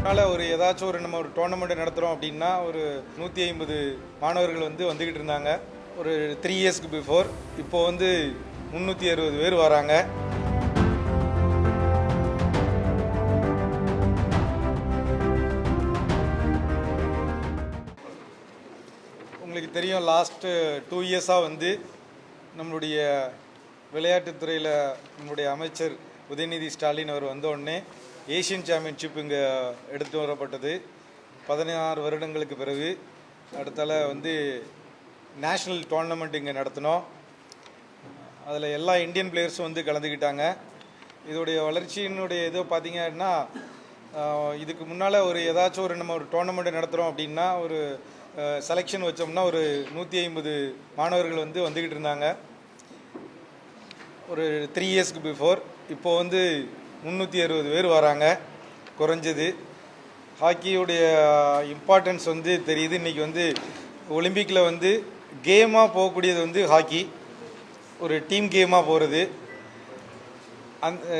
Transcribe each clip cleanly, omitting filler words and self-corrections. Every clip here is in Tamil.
அதனால் ஏதாச்சும் நம்ம ஒரு டோர்னமெண்ட் நடத்துகிறோம் அப்படின்னா ஒரு 150 மாணவர்கள் வந்துக்கிட்டு இருந்தாங்க ஒரு 3 இயர்ஸ்க்கு பிஃபோர். இப்போது 360 பேர் வராங்க. உங்களுக்கு தெரியும், லாஸ்ட்டு 2 இயர்ஸாக நம்மளுடைய விளையாட்டுத்துறையில் நம்முடைய அமைச்சர் உதயநிதி ஸ்டாலின் அவர் வந்தோடனே ஏஷியன் சாம்பியன்ஷிப் இங்கே எடுத்து வரப்பட்டது. 16 வருடங்களுக்கு பிறகு அடுத்தால நேஷ்னல் டோர்னமெண்ட் இங்கே நடத்தினோம். அதில் எல்லா இந்தியன் பிளேயர்ஸும் கலந்துக்கிட்டாங்க. இதோடைய வளர்ச்சியினுடைய இது பார்த்திங்கன்னா, இதுக்கு முன்னால் ஏதாச்சும் நம்ம ஒரு டோர்னமெண்ட் நடத்துகிறோம் அப்படின்னா ஒரு செலெக்ஷன் வச்சோம்னா ஒரு 150 மாணவர்கள் வந்துக்கிட்டு இருந்தாங்க ஒரு 3 இயர்ஸ்க்கு பிஃபோர். இப்போது 360 பேர் வராங்க குறைஞ்சது. ஹாக்கியோடைய இம்பார்ட்டன்ஸ் தெரியுது. இன்றைக்கி ஒலிம்பிக்கில் கேமாக போகக்கூடியது ஹாக்கி, ஒரு டீம் கேமாக போகிறது.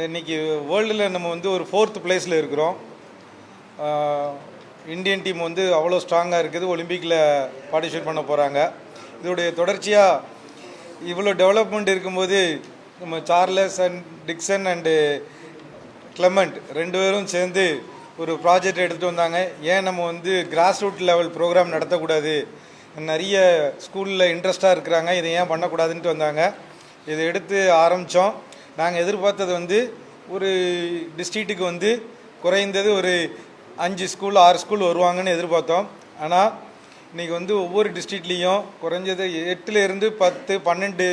இன்றைக்கி வேர்ல்டில் நம்ம ஒரு 4th பிளேஸில் இருக்கிறோம். இந்தியன் டீம் அவ்வளோ ஸ்ட்ராங்காக இருக்குது. ஒலிம்பிக்கில் பார்ட்டிசிபேட் பண்ண போகிறாங்க. இதோடைய தொடர்ச்சியாக இவ்வளோ டெவலப்மெண்ட் இருக்கும்போது நம்ம Charles and Dickson and Clement 2 பேரும் சேர்ந்து ஒரு ப்ராஜெக்ட் எடுத்துகிட்டு வந்தாங்க. ஏன் நம்ம கிராஸ் ரூட் லெவல் ப்ரோக்ராம் நடத்தக்கூடாது, நிறைய ஸ்கூலில் இன்ட்ரெஸ்டாக இருக்கிறாங்க, இதை ஏன் பண்ணக்கூடாதுன்ட்டு வந்தாங்க. இதை எடுத்து ஆரம்பித்தோம். நாங்கள் எதிர்பார்த்தது ஒரு டிஸ்ட்ரிக்ட்டுக்கு குறைந்தது ஒரு 5 ஸ்கூல் 6 ஸ்கூல் வருவாங்கன்னு எதிர்பார்த்தோம். ஆனால் இன்றைக்கி ஒவ்வொரு டிஸ்ட்ரிக்ட்லேயும் குறைஞ்சது 8லேருந்து 10 12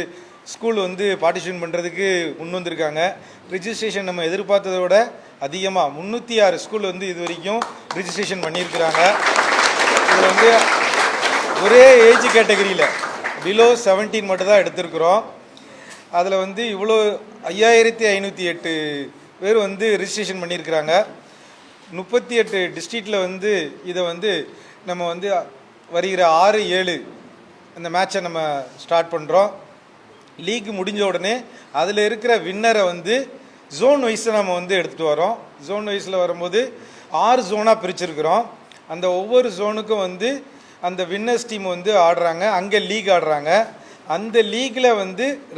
ஸ்கூல் பார்ட்டிசிபேட் பண்ணுறதுக்கு முன் வந்திருக்காங்க. ரிஜிஸ்ட்ரேஷன் நம்ம எதிர்பார்த்ததை விட அதிகமாக 306 ஸ்கூல் இது வரைக்கும் ரிஜிஸ்ட்ரேஷன் பண்ணியிருக்கிறாங்க. இதில் ஒரே ஏஜ் கேட்டகரியில் பிலோ 17 மட்டும் தான் எடுத்திருக்கிறோம். அதில் இவ்வளோ 5508 பேர் ரிஜிஸ்ட்ரேஷன் பண்ணியிருக்கிறாங்க. 38 டிஸ்ட்ரிக்டில் இதை நம்ம வருகிற 6, 7 இந்த மேட்சை நம்ம ஸ்டார்ட் பண்ணுறோம். லீக் முடிஞ்ச உடனே அதில் இருக்கிற வின்னரை ஜோன் வைஸில் நம்ம எடுத்துகிட்டு வரோம். ஜோன் வைஸில் வரும்போது 6 ஜோனாக பிரிச்சுருக்கிறோம். அந்த ஒவ்வொரு ஜோனுக்கும் அந்த வின்னர்ஸ் டீம் ஆடுறாங்க, அங்கே லீக் ஆடுறாங்க. அந்த லீக்கில்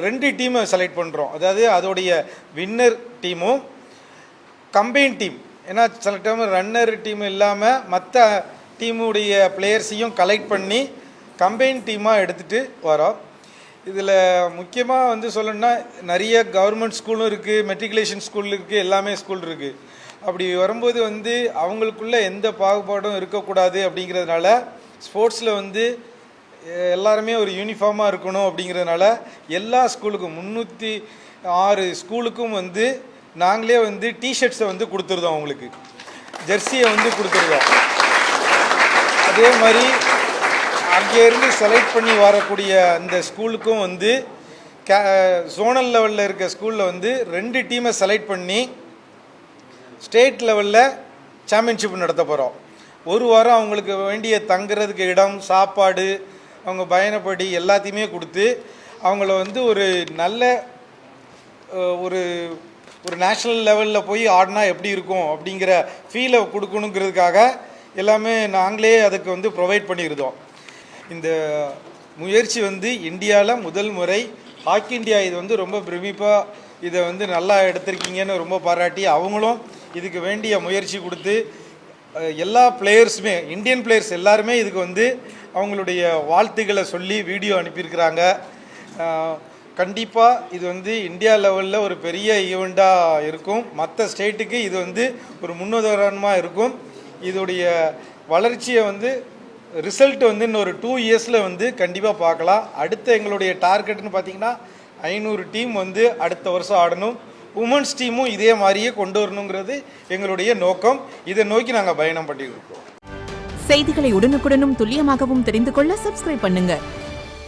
2 டீமை செலக்ட் பண்ணுறோம். அதாவது அதோடைய வின்னர் டீமும் கம்பைன் டீம். ஏன்னா சில டைம் ரன்னர் டீம் இல்லாமல் மற்ற டீமுடைய பிளேயர்ஸையும் கலெக்ட் பண்ணி கம்பைன் டீமாக எடுத்துகிட்டு வரோம். இதில் முக்கியமாக சொல்லணும்னா நிறைய கவர்மெண்ட் ஸ்கூலும் இருக்குது, மெட்ரிகுலேஷன் ஸ்கூல் இருக்குது, எல்லாமே ஸ்கூல் இருக்குது. அப்படி வரும்போது அவங்களுக்குள்ள எந்த பாகுபாடும் இருக்கக்கூடாது. அப்படிங்கிறதுனால ஸ்போர்ட்ஸில் எல்லாருமே ஒரு யூனிஃபார்மாக இருக்கணும். அப்படிங்கிறதுனால எல்லா ஸ்கூலுக்கும் 306 ஸ்கூலுக்கும் நாங்களே டிஷர்ட்ஸை கொடுத்துருதோம், அவங்களுக்கு ஜெர்சியை கொடுத்துருதோம். அதே மாதிரி அங்கேருந்து செலக்ட் பண்ணி வரக்கூடிய அந்த ஸ்கூலுக்கும் ஜோனல் லெவலில் இருக்க ஸ்கூலில் 2 டீமை செலக்ட் பண்ணி ஸ்டேட் லெவலில் சாம்பியன்ஷிப் நடத்த போகிறோம். ஒரு வாரம் அவங்களுக்கு வேண்டிய தங்குறதுக்கு இடம், சாப்பாடு, அவங்க பயணப்படி எல்லாத்தையுமே கொடுத்து அவங்கள ஒரு நல்ல ஒரு ஒரு நேஷ்னல் லெவலில் போய் ஆடினா எப்படி இருக்கும் அப்படிங்கிற ஃபீலை கொடுக்கணுங்கிறதுக்காக எல்லாமே நாங்களே அதுக்கு ப்ரொவைட் பண்ணியிருந்தோம். இந்த முயற்சி இந்தியாவில் முதல் முறை ஹாக்கி இந்தியா இது ரொம்ப பிரமிப்பாக இதை நல்லா எடுத்திருக்கீங்கன்னு ரொம்ப பாராட்டி அவங்களும் இதுக்கு வேண்டிய முயற்சி கொடுத்து எல்லா பிளேயர்ஸுமே இந்தியன் பிளேயர்ஸ் எல்லாருமே இதுக்கு அவங்களுடைய வாழ்த்துக்களை சொல்லி வீடியோ அனுப்பியிருக்கிறாங்க. கண்டிப்பாக இது இந்தியா லெவலில் ஒரு பெரிய ஈவெண்ட்டாக இருக்கும். மற்ற ஸ்டேட்டுக்கு இது ஒரு முன்னுதாரணமாக இருக்கும். இதோடைய வளர்ச்சியை ரிசல்ட் இன்னொரு 2 இயர்ஸில் கண்டிப்பாக பார்க்கலாம். அடுத்த எங்களுடைய டார்கெட்னு பார்த்திங்கன்னா 500 டீம் அடுத்த வருஷம் ஆடணும். உமன்ஸ் டீமும் இதே மாதிரியே கொண்டு வரணுங்கிறது எங்களுடைய நோக்கம். இதை நோக்கி நாங்கள் பயணம் பண்ணியிருக்கோம். செய்திகளை உடனுக்குடனும் துல்லியமாகவும் தெரிந்து கொள்ள சப்ஸ்கிரைப் பண்ணுங்க.